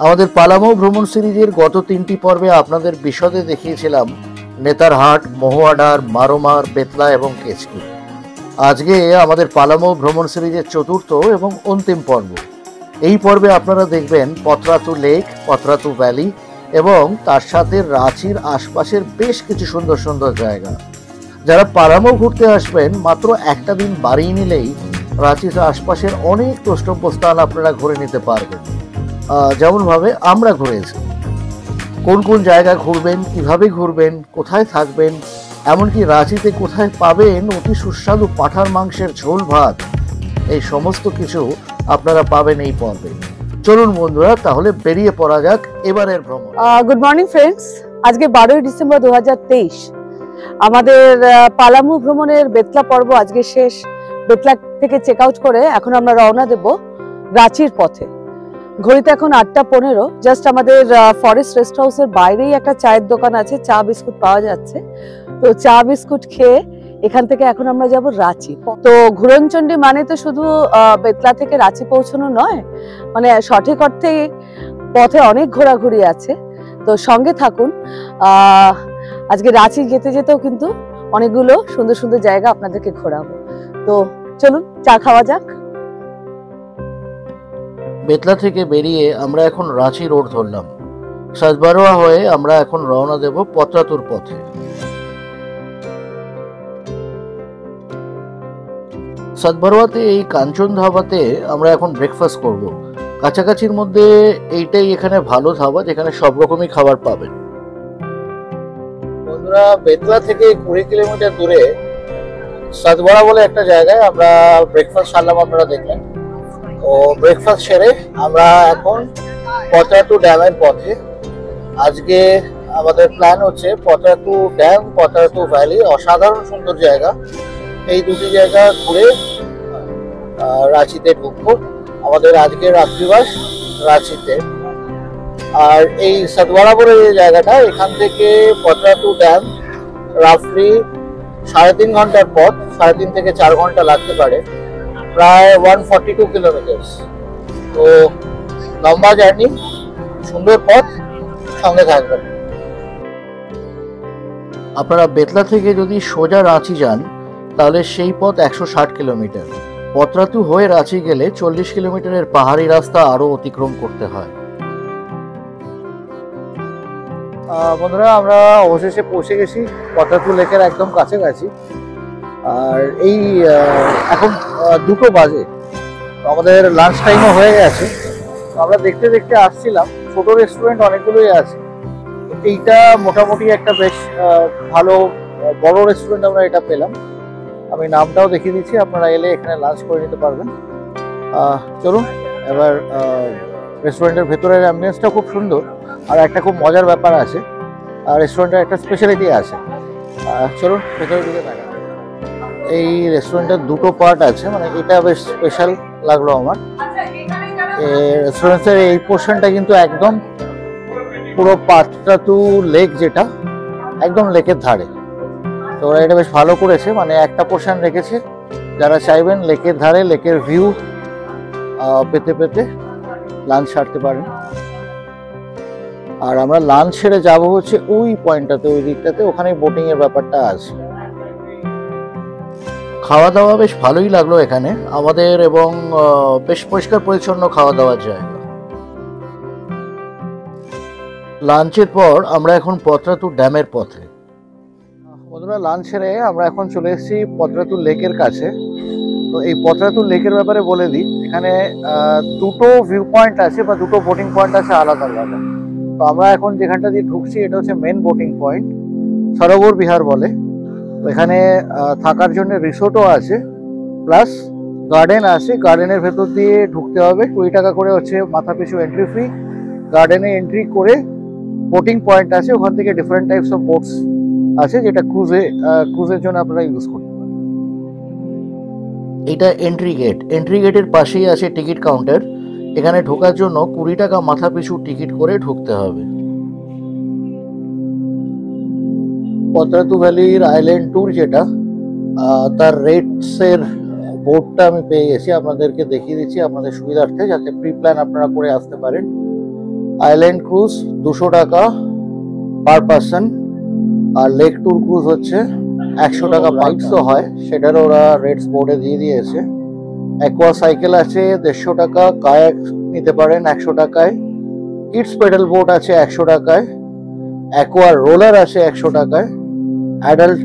আমাদের পালামৌ ভ্রমণ সিরিজের গত 3টি পর্বে আপনাদের বিশদে দেখিয়েছিলাম নেতারহাট, মহুয়াডার, মারোমার, বেতলা এবং কেচকি। আজকে আমাদের পালামৌ ভ্রমণ সিরিজের চতুর্থ এবং অন্তিম পর্ব। এই পর্বে আপনারা দেখবেন পতরাতু লেক, পতরাতু ভ্যালি এবং তার সাথে রাঁচির আশপাশের বেশ কিছু সুন্দর সুন্দর জায়গা। যারা পালামৌ ঘুরতে আসবেন, মাত্র একটা দিন বাড়িয়ে নিলেই রাঁচির আশপাশের অনেক দ্রষ্টব্য স্থান আপনারা ঘুরে নিতে পারবেন, যেমনভাবে আমরা ঘুরেছি। কোন কোন জায়গা ঘুরবেন, কিভাবে ঘুরবেন, কোথায় থাকবেন, এমনকি রাঁচিতে কোথায় পাবেন অতি সুস্বাদু পাঁঠার মাংসের ঝোল ভাত, এই সমস্ত কিছু আপনারা পাবেন এই পর্বে। চলুন বন্ধুরা, তাহলে বেরিয়ে পড়া যাক এবারের ভ্রমণ। গুড মর্নিং ফ্রেন্ডস, আজকে 12ই ডিসেম্বর 2023। আমাদের পালামৌ ভ্রমণের বেতলা পর্ব আজকে শেষ। বেতলা থেকে চেক আউট করে এখন আমরা রওনা দেব রাঁচির পথে। ঘড়িতে এখন 8:15। জাস্ট আমাদের ফরেস্ট রেস্ট হাউসের বাইরেই একটা চায়ের দোকান আছে, চা বিস্কুট পাওয়া যাচ্ছে। তো চা বিস্কুট খেয়ে এখান থেকে এখন আমরা যাব রাঁচি। তো ঘুরনচণ্ডী মানে তো শুধু বেতলা থেকে রাঁচি পৌঁছানো নয়, মানে সঠিক অর্থে পথে অনেক ঘোরাঘুরি আছে। তো সঙ্গে থাকুন। আজকে রাঁচি যেতে যেতেও কিন্তু অনেকগুলো সুন্দর সুন্দর জায়গা আপনাদেরকে ঘোরাবো। তো চলুন চা খাওয়া যাক। বেতলা থেকে বেরিয়ে আমরা এখন রাঁচি রোড ধরলাম। সাজবারোয়া হয়ে আমরা এখন রওনা দেব পতরাতুর পথে। সাজবারোয়াতে এই কাঞ্চন ধাবাতে আমরা এখন ব্রেকফাস্ট করব। কাছাকাছির মধ্যে এইটাই এখানে ভালো ধাবা, যেখানে সব রকমই খাবার পাবেন। বন্ধুরা, বেতলা থেকে 20 কিলোমিটার দূরে সাজবাড়া বলে একটা জায়গায় আমরা ব্রেকফাস্ট সারলাম, আপনারা দেখলেন। তো ব্রেকফাস্ট সেরে আমরা এখন পতরাতু ড্যামের পথে। আজকে আমাদের প্ল্যান হচ্ছে পতরাতু ড্যাম, পতরাতু ভ্যালি, অসাধারণ সুন্দর জায়গা। এই দুটি জায়গা ঘুরে রাঁচিতে ঢুকবো। আমাদের আজকের রাত্রিবাস রাঁচিতে। আর এই সাতবাড়া বলে যে জায়গাটা, এখান থেকে পতরাতু ড্যাম রাফলি 3.5 ঘন্টার পথ, 3.5 থেকে 4 ঘন্টা লাগতে পারে, প্রায় 142 কিলোমিটার। তো লম্বা জার্নি, সুন্দর পথ, সঙ্গে থাকবেন। আপনারা বেতলা থেকে যদি সোজা রাঁচি যান তাহলে সেই পথ 160 কিলোমিটার। পতরাতু হয়ে রাঁচি গেলে 40 কিলোমিটারের পাহাড়ি রাস্তা আরো অতিক্রম করতে হয়। বন্ধুরা, আমরা অবশেষে পৌঁছে গেছি পতরাতু লেকের একদম কাছাকাছি। আর এই এখন 2টো বাজে, আমাদের লাঞ্চ টাইমও হয়ে গেছে। আমরা দেখতে দেখতে আসছিলাম, ছোট রেস্টুরেন্ট অনেকগুলোই আছে। এইটা মোটামুটি একটা বেশ ভালো বড় রেস্টুরেন্ট আমরা এটা পেলাম। আমি নামটাও দেখিয়ে দিচ্ছি, আপনারা এলে এখানে লাঞ্চ করে নিতে পারবেন। চলুন এবার, রেস্টুরেন্টের ভেতরের অ্যাম্বিয়েন্সটা খুব সুন্দর। আর একটা খুব মজার ব্যাপার আছে, রেস্টুরেন্টের একটা স্পেশালিটি আছে। চলুন ভেতরের দিকে দেখা। এই রেস্টুরেন্টের 2টো পার্ট আছে, মানে এটা বেশ স্পেশাল লাগলো আমার। রেস্টুরেন্টের এই পোর্শনটা কিন্তু একদম পুরো পতরাতু লেক, যেটা একদম লেকের ধারে। তো ওরা এটা বেশ ভালো করেছে, মানে একটা পোর্শন রেখেছে যারা চাইবেন লেকের ধারে লেকের ভিউ পেতে পেতে লাঞ্চ সারতে পারেন। আর আমরা লাঞ্চ সেরে যাবো হচ্ছে ওই পয়েন্টটাতে, ওই দিকটাতে, ওখানে বোটিং এর ব্যাপারটা আছে। খাওয়া দাওয়া বেশ ভালোই লাগলো এখানে আমাদের, এবং বেশ পরিষ্কার পরিচ্ছন্ন খাওয়া দাওয়ার জায়গা। লাঞ্চের পর আমরা এখন পতরাতু ড্যামের পথে। বন্ধুরা, লাঞ্চ সেরে আমরা এখন চলে এসেছি পতরাতু লেকের কাছে। তো এই পতরাতু লেকের ব্যাপারে বলে দিই, এখানে 2টো ভিউ পয়েন্ট আছে বা 2টো বোটিং পয়েন্ট আছে আলাদা আলাদা। তো আমরা এখন যেখানটা দিয়ে ঢুকছি এটা হচ্ছে মেন বোটিং পয়েন্ট, সরোবর বিহার বলে। তো এখানে থাকার জন্য রিসোর্টও আছে, প্লাস গার্ডেন আছে। গার্ডেনের ভেতর দিয়ে ঢুকতে হবে, 20 টাকা করে হচ্ছে মাথা পিছু এন্ট্রি ফি। গার্ডেনে এন্ট্রি করে বোটিং পয়েন্ট আছে, ওখান থেকে ডিফারেন্ট টাইপস অফ বোটস আছে, যেটা ক্রুজের জন্য আপনারা ইউজ করতে পারেন। এটা এন্ট্রি গেট। এন্ট্রি গেটের পাশেই আছে টিকিট কাউন্টার। এখানে ঢোকার জন্য 20 টাকা মাথা পিছু টিকিট করে ঢুকতে হবে। পতরাতু ভ্যালির আইল্যান্ড ট্যুর যেটা, তার রেটসের বোর্ডটা আমি পেয়ে গেছি, আপনাদেরকে দেখিয়ে দিচ্ছি আপনাদের সুবিধার্থে, যাতে প্রি প্ল্যান আপনারা করে আসতে পারেন। আইল্যান্ড ক্রুজ 200 টাকা পার পারসন, আর লেক ট্যুর ক্রুজ হচ্ছে 100 টাকা। বাইকসও হয়, সেটারও ওরা রেটস বোর্ডে দিয়ে দিয়েছে। অ্যাকোয়া সাইকেল আছে 150 টাকা, কায়াক নিতে পারেন 100 টাকায়, কিডস পেডাল বোট আছে 100 টাকায়, অ্যাকোয়া রোলার আছে 100 টাকায়, অ্যাডাল্ট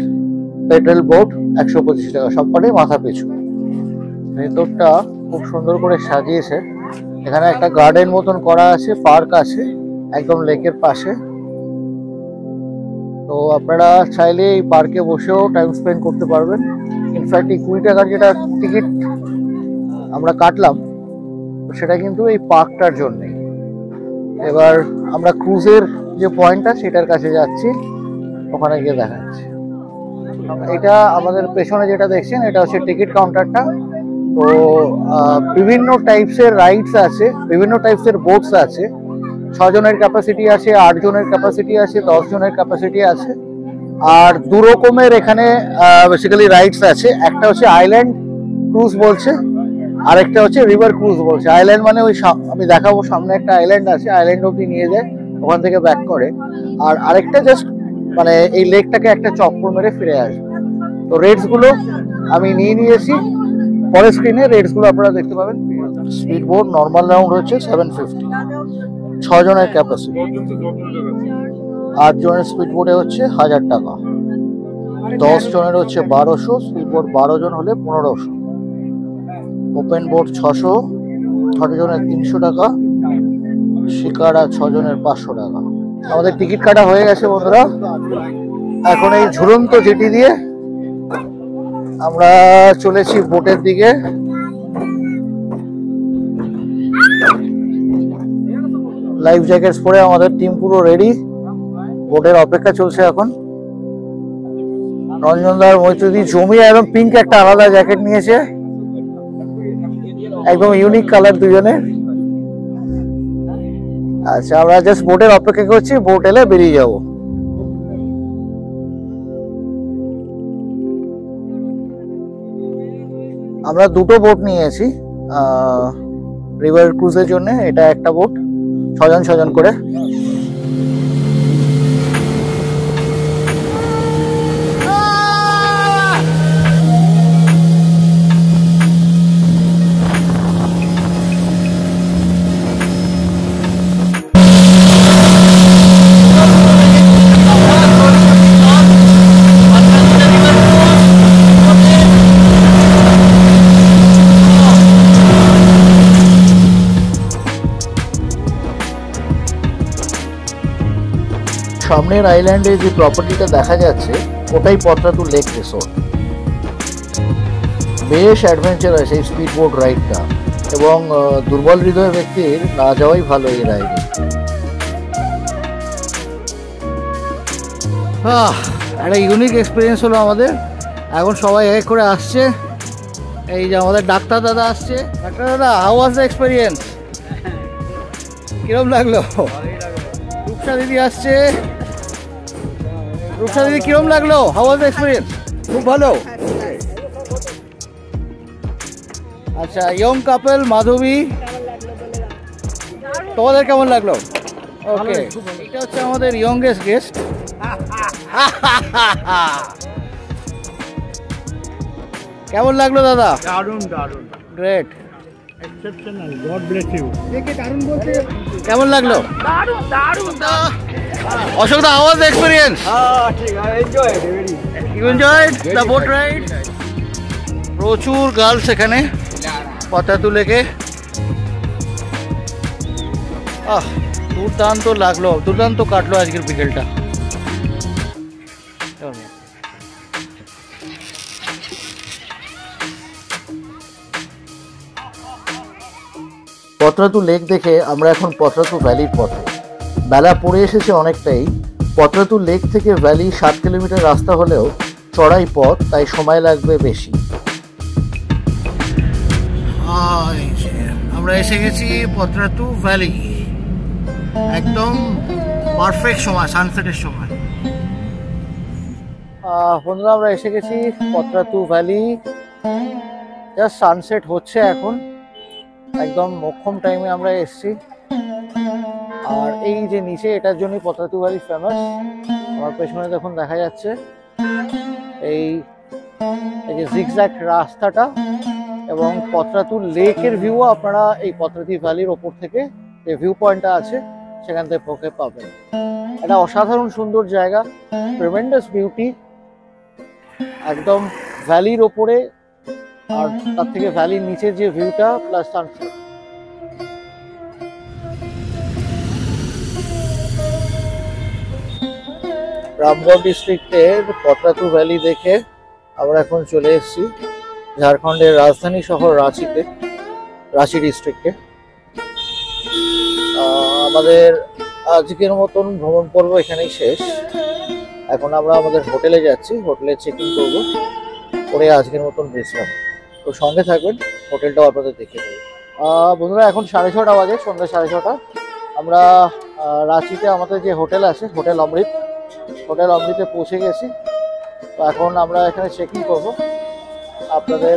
পেডাল বোট 125 টাকা, সবকটাই মাথা পিছু। ভেতরটা খুব সুন্দর করে সাজিয়েছে। এখানে একটা গার্ডেন মতন করা আছে, পার্ক আছে একদম লেকের পাশে। তো আপনারা চাইলে এই পার্কে বসেও টাইম স্পেন্ড করতে পারবেন। ইনফ্যাক্ট এই 20 টাকার যেটা টিকিট আমরা কাটলাম সেটা কিন্তু এই পার্কটার জন্যই। এবার আমরা ক্রুজের যে পয়েন্টটা সেটার কাছে যাচ্ছি, ওখানে গিয়ে দেখাচ্ছি। এটা আমাদের পেছনে যেটা দেখছেন এটা হচ্ছে টিকিট কাউন্টারটা। তো বিভিন্ন টাইপসের রাইডস আছে, বিভিন্ন টাইপসের বোটস আছে। 6 জনের ক্যাপাসিটি আছে, 8 জনের ক্যাপাসিটি আছে, 10 জনের ক্যাপাসিটি আছে। আর দু রকমের এখানে বেসিক্যালি রাইডস আছে। একটা হচ্ছে আইল্যান্ড ক্রুজ বলছে, আর একটা হচ্ছে রিভার ক্রুজ বলছে। আইল্যান্ড মানে ওই আমি দেখাবো, সামনে একটা আইল্যান্ড আছে, আইল্যান্ড অব্দি নিয়ে যায়, ওখান থেকে ব্যাক করে। আর আরেকটা জাস্ট মানে এই লেকটাকে একটা চক্কর মেরে ফিরে আসবে। তো রেটস গুলো আমি নিয়ে নিয়েছি, পরের স্ক্রিনে রেটস গুলো আপনারা দেখতে পাবেন। স্পিড বোট নর্মাল রাউন্ড হচ্ছে 750, 6 জনের ক্যাপাসিটি। 8 জনের স্পিড বোটে হচ্ছে 1000 টাকা, 10 জনের হচ্ছে 1200, স্পিড বোট 12 জন হলে 1500, ওপেন বোট 600, 6 জনের 300 টাকা, শিকারা 6 জনের 500 টাকা। আমাদের টিকিট কাটা হয়ে গেছে বন্ধুরা। এখন এই ঝুলন্ত জেটি দিয়ে আমরা চলেছি বোটের দিকে। লাইফ জ্যাকেটস পরে আমাদের টিম পুরো রেডি, বোটের অপেক্ষা চলছে এখন। রঞ্জনদার মৈত্রী জমি একদম পিঙ্ক একটা আলাদা জ্যাকেট নিয়েছে, একদম ইউনিক কালার দুজনে। আচ্ছা, আমরা জাস্ট বোটের অপেক্ষা করছি, বোট এলে বেরিয়ে যাব। আমরা দুটো বোট নিয়েছি রিভার ক্রুজের জন্য। এটা একটা বোট, 6 জন 6 জন করে। সামনের আইল্যান্ডে যে প্রপার্টিটা দেখা যাচ্ছে ওটাই পত্রাতু লেক রিসোর্ট। বেশ অ্যাডভেঞ্চারাস এই স্পিড বোট রাইডটা, এবং দুর্বল হৃদয় ব্যক্তির না যাওয়াই ভালো এই রাইডে। একটা ইউনিক এক্সপিরিয়েন্স হলো আমাদের। এখন সবাই এক করে আসছে। এই যে আমাদের ডাক্তার দাদা আসছে। ডাক্তার দাদা, হাউ ওয়াজ দ্য এক্সপিরিয়েন্স? কিরম লাগলো? রূপসা দিদি আসছে। রূপসা দিদি, কিরম লাগলো? How was the experience? খুব ভালো। আচ্ছা, ইয়ং কাপল মাধবী, তোমাদের কেমন লাগলো? ওকে, এটা হচ্ছে আমাদের ইয়ংগেস্ট গেস্ট। কেমন লাগলো দাদা? দারুণ দারুণ, great, exceptional, God bless you. দারুণ বলতে কেমন লাগলো? দারুণ দারুণ। Ashok da, how was the experience? ঠিক আছে, enjoy very. You enjoyed the boat ride? প্রচুর গার্লস এখানে পতাতু লেকে। দুর্দান্ত লাগলো, দুর্দান্ত কাটলো আজকের বিকেলটা। পত্রাতু লেক দেখে আমরা এখন পত্রাতু ভ্যালির পথে। বেলা পড়ে এসেছে অনেকটাই। পত্রাতু লেক থেকে ভ্যালি 7 কিলোমিটার রাস্তা হলেও চড়াই পথ, তাই সময় লাগবে বেশি। আমরা এসে গেছি পত্রাতু ভ্যালি, একদম পারফেক্ট সময়, সানসেটের সময়। বন্ধুরা, আমরা এসে গেছি পত্রাতু ভ্যালি। জাস্ট সানসেট হচ্ছে এখন, একদম মোক্ষম টাইমে আমরা এসেছি। আর এই যে নিচে এটার জন্যই পতরাতু ভ্যালি ফেমাস। আমার পেছনে দেখুন দেখা যাচ্ছে এই যে জিগজ্যাগ রাস্তাটা এবং পতরাতু লেকের ভিউ আপনারা এই পতরাতু ভ্যালির ওপর থেকে যে ভিউ পয়েন্টটা আছে সেখান থেকে পক্ষে পাবেন। এটা অসাধারণ সুন্দর জায়গা, ট্রেমেন্ডাস বিউটি, একদম ভ্যালির ওপরে আর তার থেকে ভ্যালির নিচের যে ভিউটা প্লাস সানসেট। রামগড় ডিস্ট্রিক্টের পতরাতু ভ্যালি দেখে আমরা এখন চলে এসেছি ঝাড়খণ্ডের রাজধানী শহর রাঁচিতে, রাঁচি ডিস্ট্রিক্টে। আমাদের আজকের মতন ভ্রমণ পর্ব এখানেই শেষ। এখন আমরা আমাদের হোটেলে যাচ্ছি, হোটেলে চেক ইন করবো, করে আজকের মতন বিশ্রাম। তো সঙ্গে থাকবেন, হোটেলটাও আপনাদের দেখে দেবো। বন্ধুরা এখন 6:30 বাজে, সন্ধ্যা 6:30। আমরা রাঁচিতে আমাদের যে হোটেল আছে হোটেল অমৃত, হোটেল অমৃতে পৌঁছে গেছি। তো এখন আমরা এখানে চেক ইন করবো। আপনাদের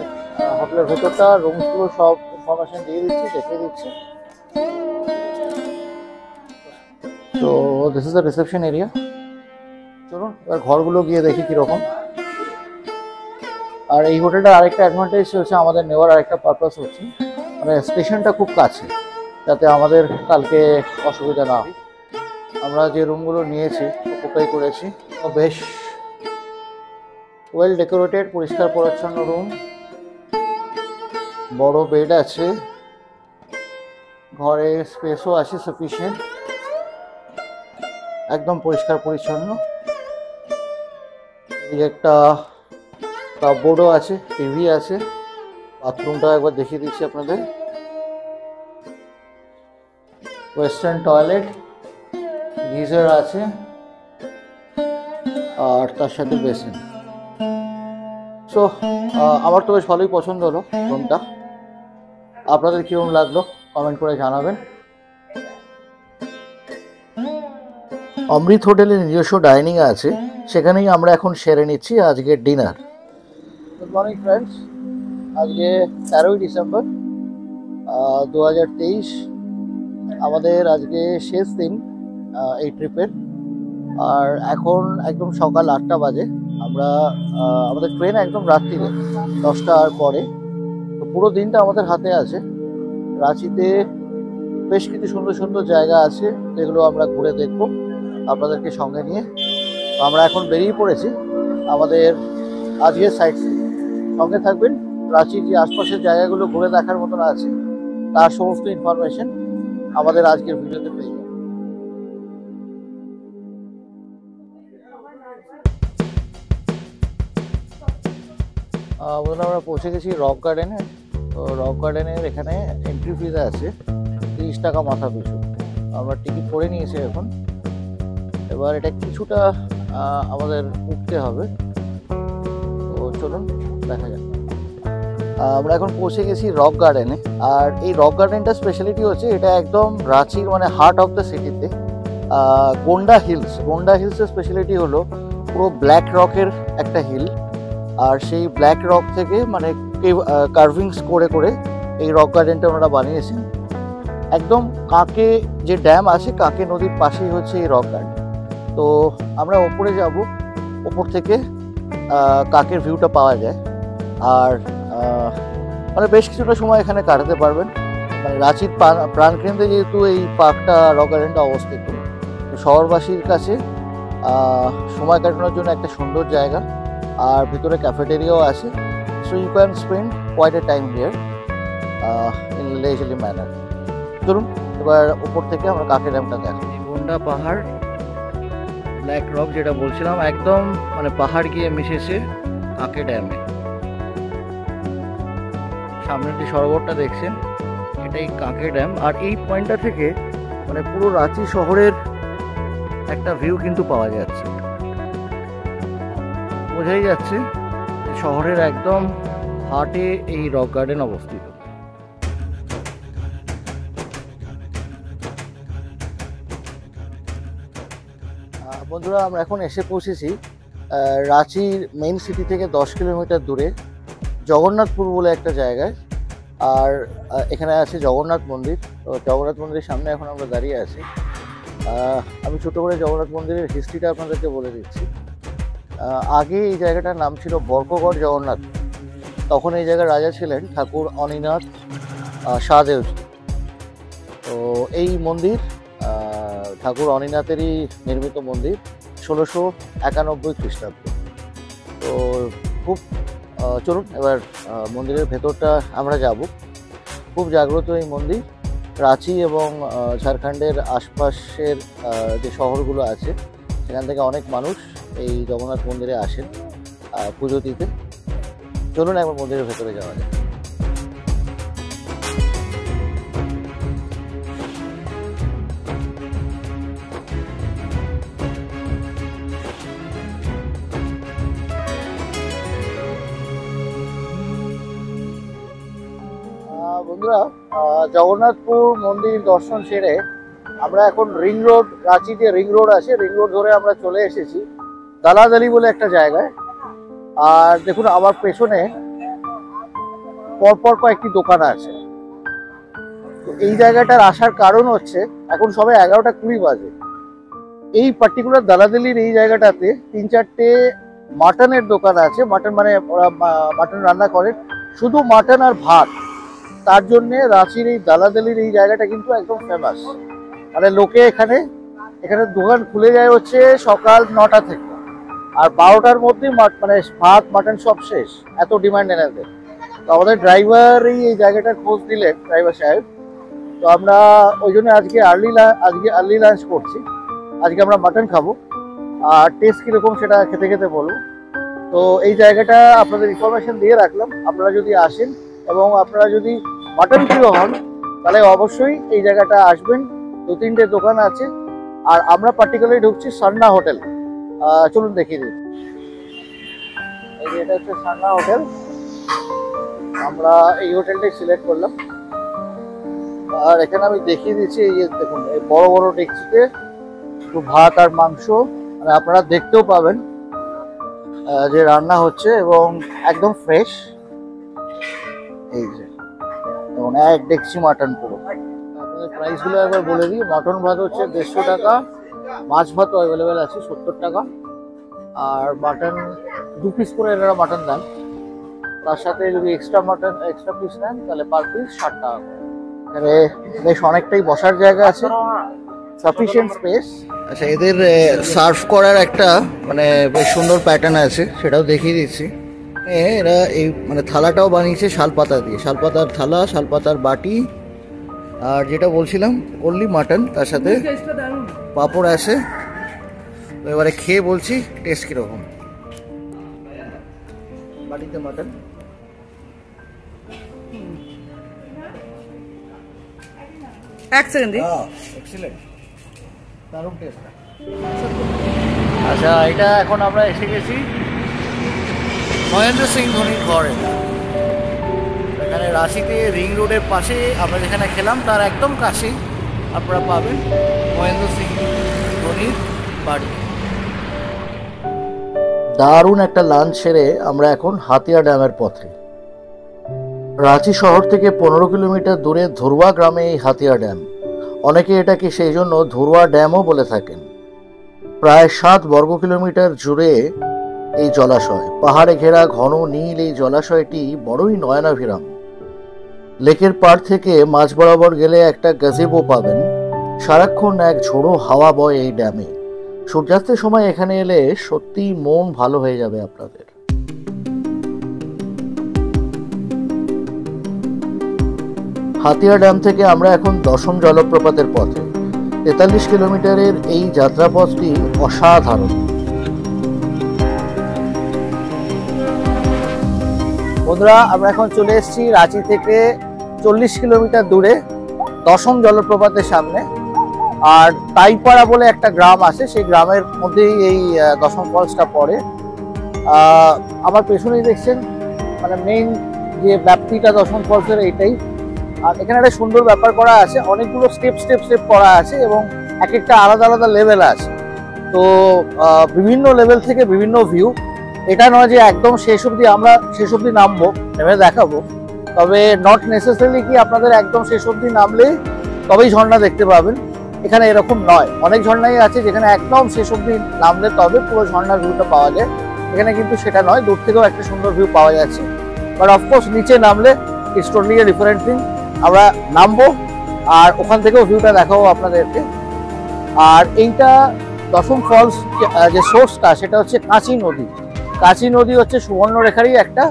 হোটেলের ভেতরটা রুমসগুলো সব ইনফরমেশন দিয়ে দিচ্ছি, দেখিয়ে দিচ্ছি। তো this is the reception area. চলুন এবার ঘরগুলো গিয়ে দেখি কীরকম। আর এই হোটেলটার আরেকটা অ্যাডভান্টেজ হচ্ছে, আমাদের নেওয়ার আরেকটা পারপাস হচ্ছে মানে স্টেশনটা খুব কাছে, যাতে আমাদের কালকে অসুবিধা না হয়। আমরা যে রুমগুলো নিয়েছি অকুপাই করেছি, বেশ ওয়েল ডেকোরেটেড, পরিষ্কার পরিচ্ছন্ন রুম, বড় বেড আছে, ঘরে স্পেসও আছে সাফিসিয়েন্ট, একদম পরিষ্কার পরিচ্ছন্ন। এই একটা কাপবোর্ডও আছে, টিভি আছে, বাথরুমটা একবার দেখিয়ে দিচ্ছি আপনাদের। ওয়েস্টার্ন টয়লেট, গিজার আছে আর তার সাথে বেসিন। সো আমার তো বেশ ভালোই পছন্দ হলো রুমটা। আপনাদের কীরকম লাগলো কমেন্ট করে জানাবেন। অমৃত হোটেলে নিজস্ব ডাইনিং আছে, সেখানেই আমরা এখন সেরে নিচ্ছি আজকের ডিনার। গুড মর্নিং ফ্রেন্ডস, আজকে 13ই ডিসেম্বর 2023। আমাদের আজকে শেষ দিন এই ট্রিপের। আর এখন একদম সকাল 8টা বাজে। আমরা আমাদের ট্রেন একদম রাত্রিরে 10টার পরে। তো পুরো দিনটা আমাদের হাতে আছে। রাঁচিতে বেশ কিছু সুন্দর সুন্দর জায়গা আছে যেগুলো আমরা ঘুরে দেখব আপনাদেরকে সঙ্গে নিয়ে। তো আমরা এখন বেরিয়ে পড়েছি আমাদের আজকের সাইট সিন। সঙ্গে থাকবেন, রাঁচির যে আশপাশের জায়গাগুলো ঘুরে দেখার মতন আছে তার সমস্ত ইনফরমেশন আমাদের আজকের ভিডিওতে পেয়ে যাবেন। বলুন, আমরা পৌঁছে গেছি রক গার্ডেনে। তো রক গার্ডেনের এখানে এন্ট্রি ফিজ আছে 30 টাকা মাথা পিছু। আমরা টিকিট করে নিয়েছি এখন। এবার এটা কিছুটা আমাদের উঠতে হবে, তো চলুন দেখা যাক। আমরা এখন পৌঁছে গেছি রক গার্ডেনে। আর এই রক গার্ডেনটার স্পেশালিটি হচ্ছে এটা একদম রাঁচির মানে হার্ট অফ দ্য সিটিতে। গোন্ডা হিলসের স্পেশালিটি হলো পুরো ব্ল্যাক রকের একটা হিল। আর সেই ব্ল্যাক রক থেকে মানে কার্ভিংস করে করে এই রক গার্ডেনটা ওনারা বানিয়েছেন। একদম কাঁকে যে ড্যাম আছে, কাঁকে নদীর পাশেই হচ্ছে এই রক গার্ডেন। তো আমরা ওপরে যাব, ওপর থেকে কাকের ভিউটা পাওয়া যায়। আর মানে বেশ কিছুটা সময় এখানে কাটাতে পারবেন। মানে রাঁচির প্রাণকেন্দ্রে যেহেতু এই পার্কটা, রক গার্ডেনটা অবস্থিত, তো শহরবাসীর কাছে সময় কাটানোর জন্য একটা সুন্দর জায়গা। আর ভিতরে ক্যাফেটেরিয়াও আছে। So you can spend quite a time here in leisurely manner. চলুন এবার উপর থেকে আমরা কাকে ড্যামটা দেখি। গোন্ডা পাহাড়, ব্ল্যাক রক যেটা বলছিলাম, একদম মানে পাহাড় গিয়ে মিশেছে কাকে ড্যামে। সামনের যে সরোবরটা দেখছেন এটাই কাকে ড্যাম। আর এই পয়েন্টটা থেকে মানে পুরো রাঁচি শহরের একটা ভিউ কিন্তু পাওয়া যাচ্ছে। বোঝাই যাচ্ছে শহরের একদম হার্টে এই রক গার্ডেন অবস্থিত। বন্ধুরা, আমরা এখন এসে পৌঁছেছি রাঁচির মেইন সিটি থেকে 10 কিলোমিটার দূরে জগন্নাথপুর বলে একটা জায়গায়। আর এখানে আছে জগন্নাথ মন্দির। তো জগন্নাথ মন্দিরের সামনে এখন আমরা দাঁড়িয়ে আছি। আমি ছোট করে জগন্নাথ মন্দিরের হিস্ট্রিটা আপনাদেরকে বলে দিচ্ছি। আগে এই জায়গাটার নাম ছিল বর্কগড় জগন্নাথ। তখন এই জায়গার রাজা ছিলেন ঠাকুর অনিনাথ শাহদেওজি। তো এই মন্দির ঠাকুর অনিনাথেরই নির্মিত মন্দির 1691 খ্রিস্টাব্দে। তো খুব চলুন এবার মন্দিরের ভেতরটা আমরা যাব। খুব জাগ্রত এই মন্দির। রাঁচি এবং ঝাড়খণ্ডের আশপাশের যে শহরগুলো আছে সেখান থেকে অনেক মানুষ এই জগন্নাথ মন্দিরে আসেন পুজো দিতে। চলুন একবার মন্দিরের ভেতরে যাওয়া যায়। বন্ধুরা, জগন্নাথপুর মন্দির দর্শন সেরে আমরা এখন রিং রোড, রাঁচি যে রিং রোড আছে, রিং রোড ধরে আমরা চলে এসেছি দালাদালি বলে একটা জায়গায়। আর দেখুন আমার পেছনে পরপর কয়েকটি দোকান আছে। তো এই জায়গাটার আসার কারণ হচ্ছে এখন সবে 11টা 20 বাজে। এই পার্টিকুলার দালাদালির এই জায়গাটাতে 3-4টে মাটনের দোকান আছে। মাটন মানে ওরা মাটন রান্না করেন, শুধু মাটন আর ভাত। তার জন্যে রাঁচির এই দালাদালির এই জায়গাটা কিন্তু একদম ফেমাস। মানে লোকে এখানে দোকান খুলে যায় হচ্ছে সকাল 9টা থেকে, আর 12টার মধ্যে মানে ভাত মাটন সব শেষ, এত ডিমান্ড এনাদের। তো আমাদের ড্রাইভারই এই জায়গাটার খোঁজ দিলেন, ড্রাইভার সাহেব। তো আমরা ওই জন্য আজকে আর্লি লাঞ্চ করছি। আজকে আমরা মাটন খাবো, আর টেস্ট কীরকম সেটা খেতে খেতে বলবো। তো এই জায়গাটা আপনাদের ইনফরমেশন দিয়ে রাখলাম। আপনারা যদি আসেন এবং আপনারা যদি মাটন প্রিয় হন তাহলে অবশ্যই এই জায়গাটা আসবেন। 2-3টে দোকান আছে। আর আমরা পার্টিকুলারলি ঢুকছি সান্না হোটেল। চলুন দেখিয়ে দিই। এই যে এটা হচ্ছে সান্না হোটেল। আমরা এই হোটেলটাই সিলেক্ট করলাম। আর এখানে আমি দেখিয়ে দিচ্ছি, এই যে দেখুন এই বড় বড় ডেকচিতে একটু ভাত আর মাংস, মানে আপনারা দেখতেও পাবেন যে রান্না হচ্ছে এবং একদম ফ্রেশ। এই যে যেমন 1 ডেকচি মাটন পুরো। আপনাদের প্রাইসগুলো একবার বলে দিই। মটন ভাত হচ্ছে 150 টাকা, মাছ ভাতও অ্যাভেলেবেল আছে 70 টাকা, আর মাটন 2 পিস করে এনারা মাটন দেন। তার সাথে যদি এক্সট্রা পিস নেন তাহলে পার পিস 60 টাকা করে। এখানে বেশ অনেকটাই বসার জায়গা আছে, সাফিসিয়েন্ট স্পেস। আচ্ছা, এদের সার্ভ করার একটা মানে বেশ সুন্দর প্যাটার্ন আছে, সেটাও দেখিয়ে দিচ্ছি। এরা এই মানে থালাটাও বানিয়েছে শালপাতা দিয়ে, শালপাতার থালা, শালপাতার বাটি। আর যেটা বলছিলাম অনলি মাটন, তার সাথে পাঁপড় আছে। তো এবারে খেয়ে বলছি টেস্ট কীরকম। বাটিতে মাটন এক্সেলেন্ট, দারুণ টেস্ট। আচ্ছা, এটা এখন আমরা এসে গেছি মহেন্দ্র সিং ধোনির ঘরে। এখানে রাঁচিতে রিং রোডের পাশে আমরা যেখানে খেলাম তার একদম কাছেই আপনারা পাবেন মহেন্দ্র সিং ধোনির বাড়ি। দারুণ একটা লাঞ্চ সেরে আমরা এখন হাতিয়া ড্যামের পথে। রাঁচি শহর থেকে 15 কিলোমিটার দূরে ধুরওয়া গ্রামে এই হাতিয়া ড্যাম। অনেকে এটাকে সেই জন্য ধুরওয়া ড্যামও বলে থাকেন। প্রায় 7 বর্গ কিলোমিটার জুড়ে এই জলাশয়। পাহাড়ে ঘেরা ঘন নীল এই জলাশয়টি বড়ই নয়নাভিরাম। লেকের পাড় থেকে মাঝ বরাবর গেলে একটা গাজেবো পাবেন। সারাক্ষণ এক ঝোড়ো হাওয়া বয় এই ড্যামে। সূর্যাস্তের সময় এখানে এলে সত্যিই মন ভালো হয়ে যাবে আপনাদের। হাতিয়া ড্যাম থেকে আমরা এখন দশম জলপ্রপাতের পথে। 43 কিলোমিটারের এই যাত্রাপথটি অসাধারণ। বন্ধুরা, আমরা এখন চলে এসেছি রাঁচি থেকে 40 কিলোমিটার দূরে দশম জলপ্রপাতের সামনে। আর তাইপাড়া বলে একটা গ্রাম আছে, সেই গ্রামের মধ্যেই এই দশম ফলসটা পড়ে। আমার পেছনেই দেখছেন মানে মেইন যে ব্যাপ্তিটা দশম ফলসের এইটাই। আর এখানে একটা সুন্দর ব্যাপার করা আছে, অনেকগুলো স্টেপ করা আছে এবং এক একটা আলাদা আলাদা লেভেল আছে। তো বিভিন্ন লেভেল থেকে বিভিন্ন ভিউ। এটা নয় যে একদম শেষ অবধি নামবো, নেমে দেখাবো। তবে নট নেসেসারিলি কি আপনাদের একদম শেষ অবধি নামলেই তবেই ঝর্ণা দেখতে পাবেন। এখানে এরকম নয়। অনেক ঝর্ণাই আছে যেখানে একদম শেষ অব্দি নামলে তবে পুরো ঝর্ণার ভিউটা পাওয়া যায়, এখানে কিন্তু সেটা নয়, দূর থেকেও একটা সুন্দর ভিউ পাওয়া যাচ্ছে। বাট অফকোর্স নিচে নামলে it's totally a different thing. আমরা নামবো আর ওখান থেকেও ভিউটা দেখাবো আপনাদেরকে। আর এইটা দশম ফলস যে সোর্সটা সেটা হচ্ছে কাঁচি নদী। কাঁচি নদী হচ্ছে সুবর্ণরেখারই একটা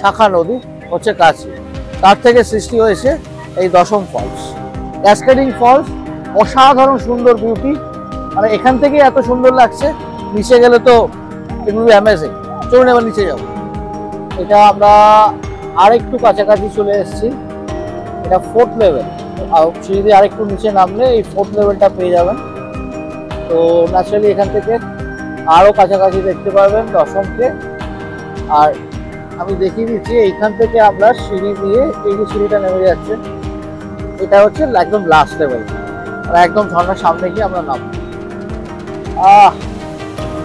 শাখা নদী, হচ্ছে কাঁচি, তার থেকে সৃষ্টি হয়েছে এই দশম ফলস। ক্যাসকেডিং ফলস, অসাধারণ সুন্দর বিউটি, মানে এখান থেকে এত সুন্দর লাগছে, নিচে গেলে তো ইট উইল বি অ্যামেজিং। চলুন এবার নিচে যাবো। এটা আমরা আরেকটু কাছাকাছি চলে এসেছি, এটা 4th লেভেল। সিঁড়ি আরেকটু নিচে নামলে এই 4th লেভেলটা পেয়ে যাবেন। তো ন্যাচারালি এখান থেকে আরও কাছাকাছি দেখতে পারবেন দশমকে। আর আমি দেখিয়ে দিচ্ছি এইখান থেকে আমরা সিঁড়ি দিয়ে, এই যে সিঁড়িটা নেমে যাচ্ছে এটা হচ্ছে একদম লাস্ট লেভেল, আর একদম ঝর্ণার সামনে গিয়ে আমরা নামবো।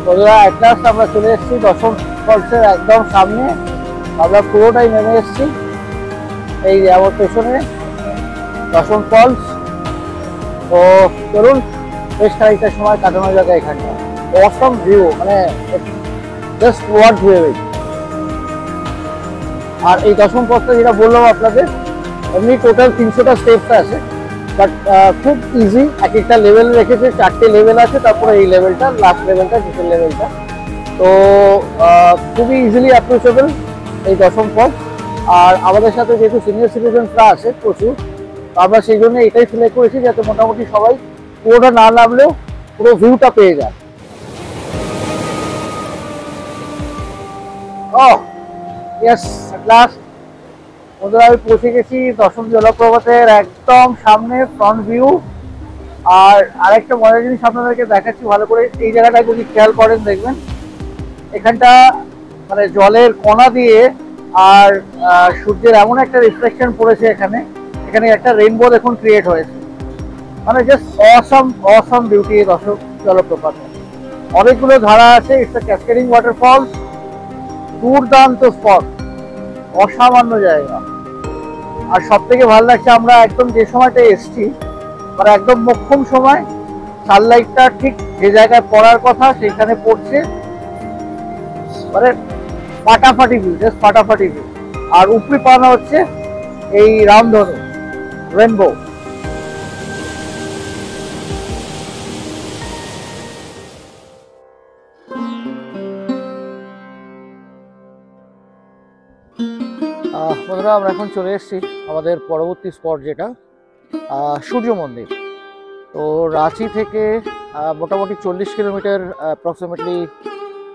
বন্ধুরা এট লাস্ট আমরা চলে এসেছি দশম ফলসের একদম সামনে, আমরা পুরোটাই নেমে এসেছি। এই যে আমার পেছনে দশম ফলস। তো চলুন বেশ খানিকটা সময় কাটানো যাবে এখানটা। অসম ভিউ, মানে জাস্ট ওয়ার্ড ভিউ। আর এই দশম পথটা যেটা বললাম আপনাদের, এমনি টোটাল 300টা স্টেপস আছে, বাট খুব ইজি। এক একটা লেভেল রেখেছে, 4টে লেভেল আছে, তারপরে এই লেভেলটা লাস্ট লেভেলটা, দ্বিতীয় লেভেলটা। তো খুবই ইজিলি অ্যাপ্রোচেবল এই দশম পথ। আর আমাদের সাথে যেহেতু সিনিয়র সিটিজেন্সরা আছে প্রচুর, আমরা সেই জন্য এটাই সিলেক্ট করেছি যাতে মোটামুটি সবাই পুরোটা না নামলেও পুরো ভিউটা পেয়ে যায়। ইয়েস, এট লাস্ট বন্ধুরা আমি পৌঁছে গেছি দশম জলপ্রপাতের একদম সামনে, ফ্রন্ট ভিউ। আর আরেকটা মজার জিনিস আপনাদেরকে দেখাচ্ছি ভালো করে, এই জায়গাটা যদি খেয়াল করেন দেখবেন এখানটা মানে জলের কণা দিয়ে আর সূর্যের এমন একটা রিফ্লেকশন পড়েছে এখানে, এখানে একটা রেইনবো দেখুন ক্রিয়েট হয়েছে। মানে জাস্ট অসম বিউটি দশম জলপ্রপাত। অনেকগুলো ধারা আছে, ইটস আ ক্যাসকেডিং ওয়াটারফলস, দুর্দান্ত স্পট, অসামান্য জায়গা। আর সব থেকে ভালো লাগছে আমরা একদম যে সময়টা এসছি, মানে একদম মোক্ষম সময়, সানলাইটটা ঠিক যে জায়গায় পড়ার কথা সেখানে পড়ছে, মানে ফাটাফাটি ভিউ, জাস্ট ফাটাফাটি ভিউ। আর উপরি পাওনা হচ্ছে এই রামধনু, রেনবো। বন্ধুরা আমরা এখন চলে এসেছি আমাদের পরবর্তী স্পট, যেটা সূর্য মন্দির। তো রাঁচি থেকে মোটামুটি 40 কিলোমিটার অ্যাপ্রক্সিমেটলি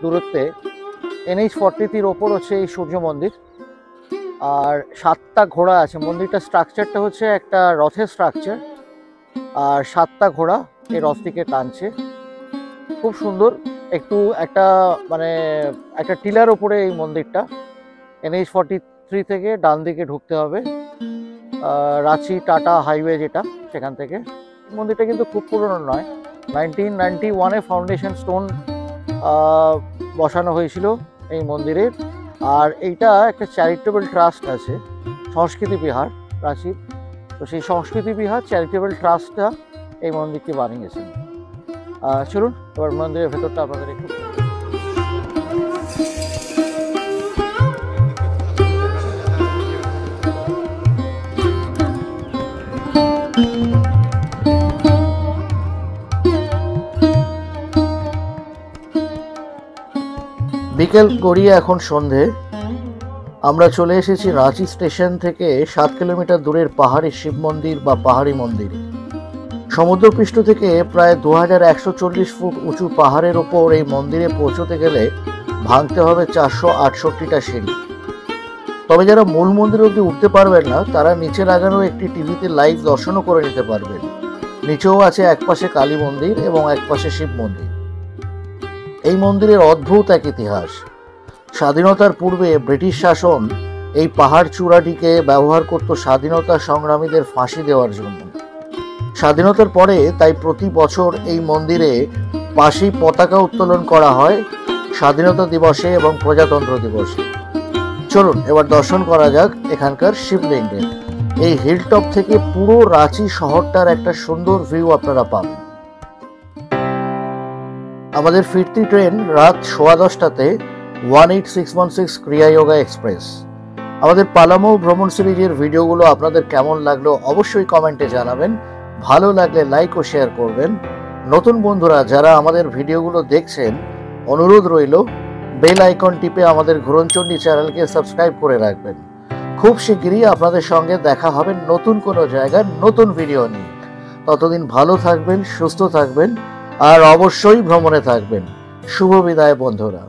দূরত্বে NH-43 ওপর হচ্ছে এই সূর্য মন্দির। আর 7টা ঘোড়া আছে। মন্দিরটার স্ট্রাকচারটা হচ্ছে একটা রথের স্ট্রাকচার, আর 7টা ঘোড়া এই রথটিকে টানছে। খুব সুন্দর, একটু একটা মানে একটা টিলার ওপরে এই মন্দিরটা। NH-43 থেকে ডান দিকে ঢুকতে হবে, রাঁচি টাটা হাইওয়ে যেটা, সেখান থেকে। মন্দিরটা কিন্তু খুব পুরনো নয়, 1991-এ ফাউন্ডেশন স্টোন বসানো হয়েছিল এই মন্দিরের। আর এইটা একটা চ্যারিটেবল ট্রাস্ট আছে, সংস্কৃতি বিহার রাঁচির। তো সেই সংস্কৃতি বিহার চ্যারিটেবল ট্রাস্টটা এই মন্দিরটি বানিয়েছেন। চলুন এবার মন্দিরের ভেতরটা আপনাদের একটু। বিকেল গড়িয়ে এখন সন্ধে। আমরা চলে এসেছি রাঁচি স্টেশন থেকে 7 কিলোমিটার দূরের পাহাড়ি শিব মন্দির বা পাহাড়ি মন্দির। সমুদ্রপৃষ্ঠ থেকে প্রায় 2140 ফুট উঁচু পাহাড়ের ওপর এই মন্দিরে পৌঁছতে গেলে ভাঙতে হবে 468টা সিঁড়ি। তবে যারা মূল মন্দির অবধি উঠতে পারবেন না, তারা নিচে লাগানো একটি টিভিতে লাইভ দর্শনও করে নিতে পারবেন। নিচেও আছে একপাশে কালী মন্দির এবং একপাশে শিব মন্দির। এই মন্দিরের অদ্ভুত এক ইতিহাস। স্বাধীনতার পূর্বে ব্রিটিশ শাসন এই পাহাড় চূড়াটিকে ব্যবহার করত স্বাধীনতা সংগ্রামীদের ফাঁসি দেওয়ার জন্য। স্বাধীনতার পরে তাই প্রতি বছর এই মন্দিরে পাশি পতাকা উত্তোলন করা হয় স্বাধীনতা দিবসে এবং প্রজাতন্ত্র দিবসে। চলুন এবার দর্শন করা যাক এখানকার শিবলিঙ্গের। এই হিলটপ থেকে পুরো রাঁচি শহরটার একটা সুন্দর ভিউ আপনারা পাবেন। আমাদের ফিরতি ট্রেন রাত 10:15টাতে 18616 ক্রিয়া যোগা এক্সপ্রেস। আমাদের পালামৌ ভ্রমণ সিরিজের ভিডিওগুলো আপনাদের কেমন লাগলো অবশ্যই কমেন্টে জানাবেন। ভালো লাগলে লাইক ও শেয়ার করবেন। নতুন বন্ধুরা যারা আমাদের ভিডিওগুলো দেখছেন, অনুরোধ রইল বেল আইকন টিপে আমাদের ঘুরনচণ্ডী চ্যানেলকে সাবস্ক্রাইব করে রাখবেন। খুব শিগগিরই আপনাদের সঙ্গে দেখা হবে নতুন কোনো জায়গার নতুন ভিডিও নিয়ে। ততদিন ভালো থাকবেন, সুস্থ থাকবেন আর অবশ্যই ভ্রমণে থাকবেন। শুভ বিদায় বন্ধুরা।